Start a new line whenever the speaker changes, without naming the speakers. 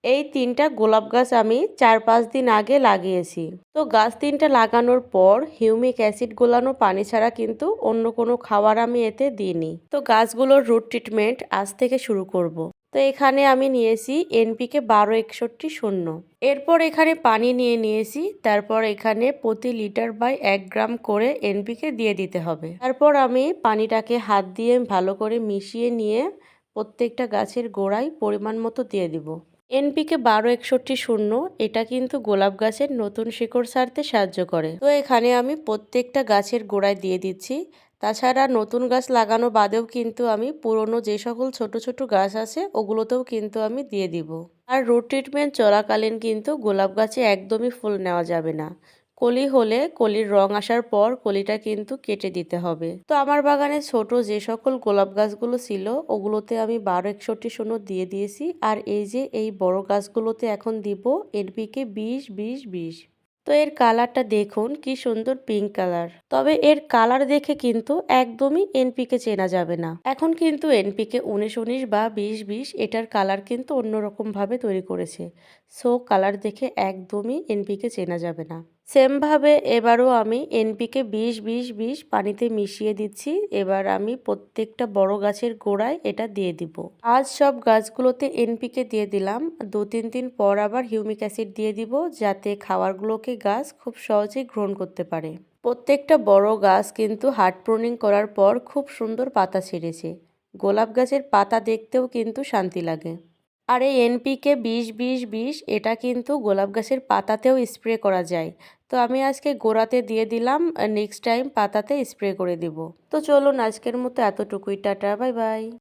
এই ৩টা গোলাপ গাছ আমি ৪-৫ দিন আগে লাগিয়েছি। তো গাছ ৩টা লাগানোর পর হিউমিক অ্যাসিড গোলানো পানি ছাড়া কিন্তু অন্য কোনো খাবার আমি এতে দিইনি। তো গাছগুলোর রুট ট্রিটমেন্ট আজ থেকে শুরু করব। তো এখানে আমি নিয়েছি এনপিকে ১২৬১-০। এরপর এখানে পানি নিয়ে নিয়েছি। তারপর এখানে প্রতি লিটার বাই ১ গ্রাম করে এনপিকে দিয়ে দিতে হবে। তারপর আমি পানিটাকে হাত দিয়ে ভালো করে মিশিয়ে নিয়ে প্রত্যেকটা গাছের গোড়ায় পরিমাণ মতো দিয়ে দিব। এনপিকে ১২৬১-০ এটা কিন্তু গোলাপ গাছের নতুন শিকড় ছাড়তে সাহায্য করে। তো এখানে আমি প্রত্যেকটা গাছের গোড়ায় দিয়ে দিচ্ছি। তাছাড়া নতুন গাছ লাগানো বাদেও কিন্তু আমি পুরনো যে সকল ছোট ছোট গাছ আছে ওগুলোতেও কিন্তু আমি দিয়ে দিব। আর রুট ট্রিটমেন্ট চলাকালীন কিন্তু গোলাপ গাছে একদমই ফুল নেওয়া যাবে না। কলি হলে কলির রং আসার পর কলিটা কিন্তু কেটে দিতে হবে। তো আমার বাগানে ছোট যে সকল গোলাপ গাছগুলো ছিল ওগুলোতে আমি ১২৬১-০ দিয়ে দিয়েছি। আর এই যে এই বড় গাছগুলোতে এখন দিব এনপিকে ২০-২০-২০। তো এর কালারটা দেখুন কি সুন্দর পিঙ্ক কালার। তবে এর কালার দেখে কিন্তু একদমই এনপিকে চেনা যাবে না। এখন কিন্তু এনপিকে ১৯-১৯ বা ২০-২০ এটার কালার কিন্তু অন্যরকম ভাবে তৈরি করেছে। সো কালার দেখে একদমই এনপিকে চেনা যাবে না। সেম ভাবে এবারও আমি এনপিকে ২০-২০-২০ পানিতে মিশিয়ে দিচ্ছি। এবার আমি প্রত্যেকটা বড় গাছের গোড়ায় এটা দিয়ে দিব। আজ সব গাছগুলোতে এনপিকে দিয়ে দিলাম। ২-৩ দিন পর আবার হিউমিক অ্যাসিড দিয়ে দিব যাতে খাবারগুলোকে গাছ খুব সহজেই গ্রহণ করতে পারে। প্রত্যেকটা বড় গাছ কিন্তু হার্ড প্রুনিং করার পর খুব সুন্দর পাতা ছেড়েছে। গোলাপ গাছের পাতা দেখতেও কিন্তু শান্তি লাগে। আর এই এনপিকে ২০-২০-২০ এটা কিন্তু গোলাপ গাছের পাতাতেও স্প্রে করা যায়। তো আমি আজকে গোড়াতে দিয়ে দিলাম, নেক্সট টাইম পাতাতে স্প্রে করে দিব। তো চলুন আজকের মতো এতটুকুই, টাটা, বাই বাই।